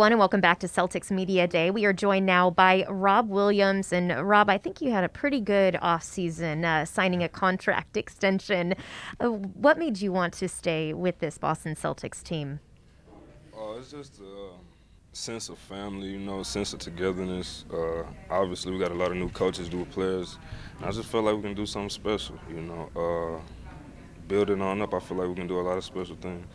And welcome back to Celtics Media Day. We are joined now by Rob Williams. And Rob, I think you had a pretty good offseason signing a contract extension. What made you want to stay with this Boston Celtics team? It's just a sense of family, sense of togetherness. Obviously, we got a lot of new coaches, new players. And I just felt like we can do something special. Building on up, I feel like we can do a lot of special things.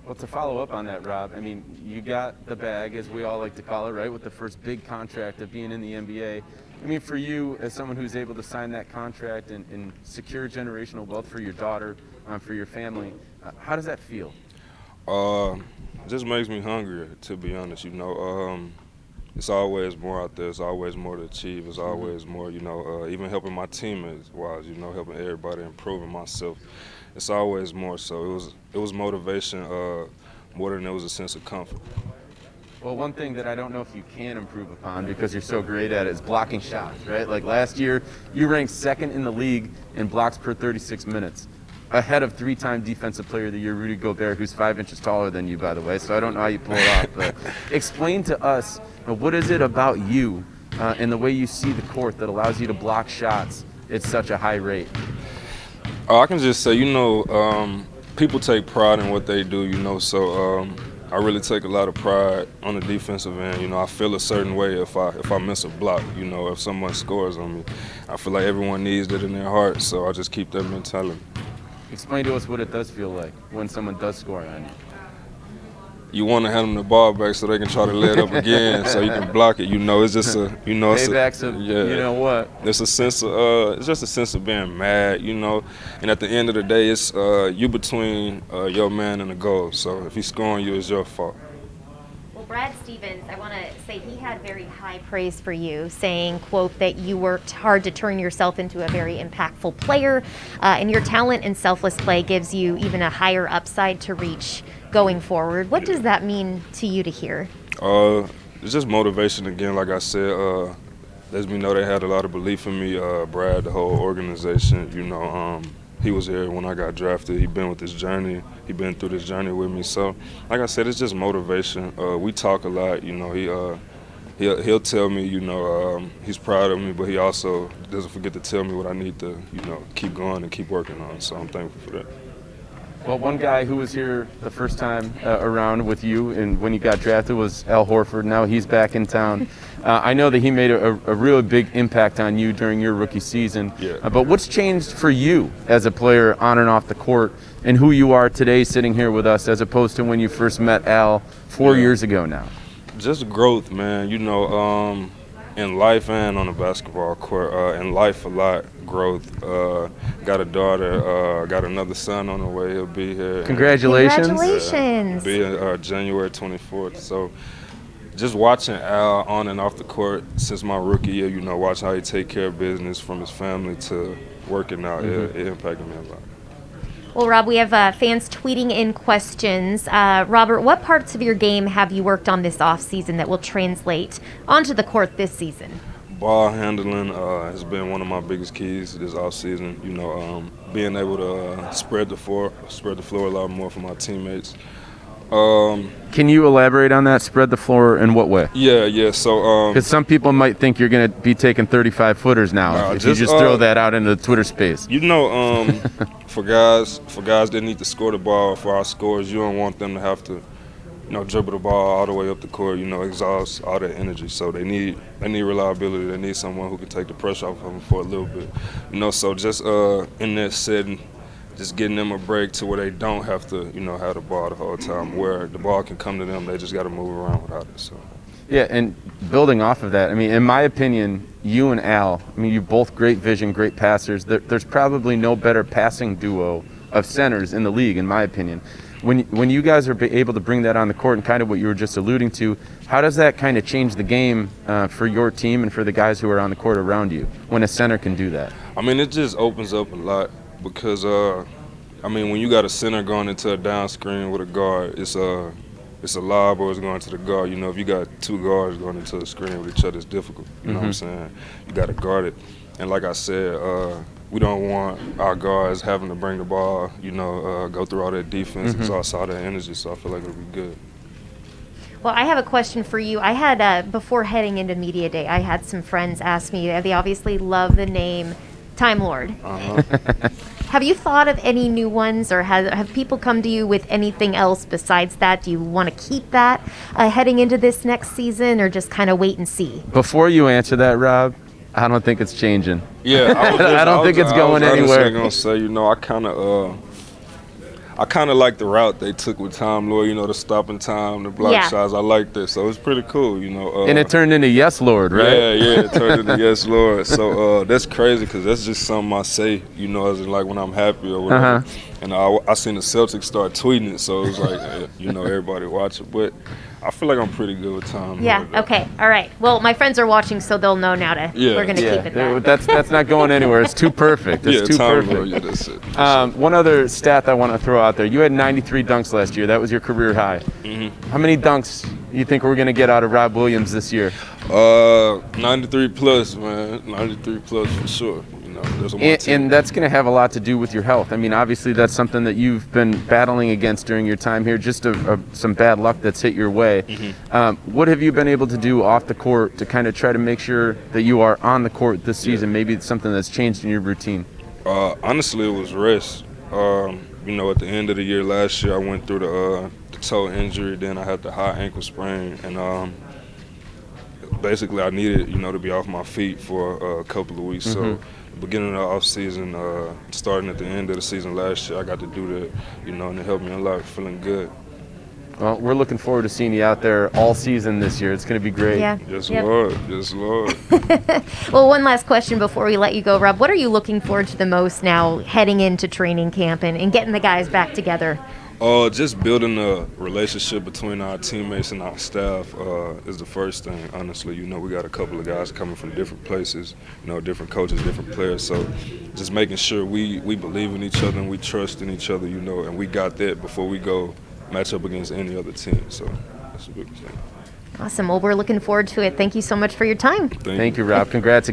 Well, to follow up on that, Rob, I mean, you got the bag, as we all like to call it, right, with the first big contract of being in the NBA. I mean, for you, as someone who's able to sign that contract and secure generational wealth for your daughter, for your family, how does that feel? It just makes me hungrier, to be honest. It's always more out there. It's always more to achieve. It's always more, even helping my teammates wise, helping everybody, improving myself. It's always more. So it was motivation more than it was a sense of comfort. Well, one thing that I don't know if you can improve upon because you're so great at it is blocking shots, right? Like last year, you ranked second in the league in blocks per 36 minutes, ahead of three-time Defensive Player of the Year, Rudy Gobert, who's 5 inches taller than you, by the way. So I don't know how you pull it off. But explain to us, what is it about you and the way you see the court that allows you to block shots at such a high rate? I can just say, people take pride in what they do, so I really take a lot of pride on the defensive end. I feel a certain way if I miss a block, if someone scores on me. I feel like everyone needs it in their heart, so I just keep that mentality. Explain to us what it does feel like when someone does score on you. You want to hand them the ball back so they can try to lay it up again, so you can block it. It's just Paybacks of, you know what? It's just a sense of being mad, And at the end of the day, it's you between your man and the goal. So if he's scoring you, it's your fault. Well, Brad Stevens, I want to say he had very high praise for you, saying, quote, that you worked hard to turn yourself into a very impactful player, and your talent and selfless play gives you even a higher upside to reach going forward. What does that mean to you to hear? It's just motivation again. Like I said, lets me know they had a lot of belief in me. Brad, the whole organization, he was here when I got drafted. He's been with this journey. He's been through this journey with me. So, like I said, it's just motivation. We talk a lot. He'll tell me, he's proud of me, but he also doesn't forget to tell me what I need to, keep going and keep working on. So I'm thankful for that. Well, one guy who was here the first time around with you and when you got drafted was Al Horford. Now he's back in town. I know that he made a really big impact on you during your rookie season. Yeah. But what's changed for you as a player on and off the court and who you are today sitting here with us as opposed to when you first met Al 4 years ago now? Just growth, man. In life and on the basketball court. In life, a lot growth. Got a daughter. Got another son on the way. He'll be here. Congratulations. Congratulations. Be January 24th. So just watching Al on and off the court since my rookie year, watch how he take care of business from his family to working out. It impacted me a lot. Well, Rob, we have fans tweeting in questions. Robert, what parts of your game have you worked on this offseason that will translate onto the court this season? Ball handling has been one of my biggest keys this offseason. Being able to spread the floor a lot more for my teammates. Can you elaborate on that? Spread the floor in what way? Yeah. So because some people might think you're going to be taking 35-footers now if you just throw that out into the Twitter space. For guys that need to score the ball, for our scorers, you don't want them to have to, dribble the ball all the way up the court, exhaust all that energy. So they need reliability. They need someone who can take the pressure off of them for a little bit. So just in that setting, just getting them a break to where they don't have to, have the ball the whole time, where the ball can come to them. They just got to move around without it. So. Yeah, and building off of that, in my opinion, you and Al, you're both great vision, great passers. There's probably no better passing duo of centers in the league, in my opinion. When you guys are able to bring that on the court and kind of what you were just alluding to, how does that kind of change the game for your team and for the guys who are on the court around you when a center can do that? It just opens up a lot because, when you got a center going into a down screen with a guard, it's a lob or it's going to the guard. If you got two guards going into a screen with each other, it's difficult. You know what I'm saying? You got to guard it. And like I said, we don't want our guards having to bring the ball, go through all that defense, exhaust all that energy. So I feel like it'll be good. Well, I have a question for you. I had, before heading into Media Day, I had some friends ask me, they obviously love the name Time Lord. Have you thought of any new ones, or have people come to you with anything else besides that? Do you want to keep that heading into this next season, or just kind of wait and see? Before you answer that, Rob, I don't think it's changing. Yeah, I don't think it's going anywhere. I was gonna say, you know, I kind of like the route they took with Time Lord, you know, the stopping time, the block shots. I like this, so it's pretty cool, you know. And it turned into Yes Lord, right? Yeah, it turned into Yes Lord. So that's crazy because that's just something I say, you know, as in like when I'm happy or whatever. And I seen the Celtics start tweeting it, so it was like, you know, everybody watch it. But I feel like I'm pretty good with Time Lord. Okay, all right. Well, my friends are watching, so they'll know now we're going to keep it that. That's not going anywhere. It's too perfect. It's too Time perfect. Lord, yeah, that's it. One other stat I want to throw out there. You had 93 dunks last year. That was your career high. How many dunks do you think we're going to get out of Rob Williams this year? 93 plus, man. 93 plus for sure. You know, there's one team. And that's going to have a lot to do with your health. I mean, obviously that's something that you've been battling against during your time here, just some bad luck that's hit your way. What have you been able to do off the court to kind of try to make sure that you are on the court this season? Maybe it's something that's changed in your routine. Honestly, it was rest. You know, at the end of the year last year, I went through the toe injury. Then I had the high ankle sprain, and basically I needed, you know, to be off my feet for a couple of weeks. So the beginning of the off season, starting at the end of the season last year, I got to do that, you know, and it helped me a lot, feeling good. Well, we're looking forward to seeing you out there all season this year. It's going to be great. Yeah. Yes, Lord. Yes, Lord. Well, one last question before we let you go, Rob. What are you looking forward to the most now heading into training camp and getting the guys back together? Just building a relationship between our teammates and our staff is the first thing, honestly. You know, we got a couple of guys coming from different places, you know, different coaches, different players. So just making sure we believe in each other and we trust in each other, you know, and we got that before we go match up against any other team. So that's a big thing. Awesome. Well, we're looking forward to it. Thank you so much for your time. Thank you, Rob. Congrats again.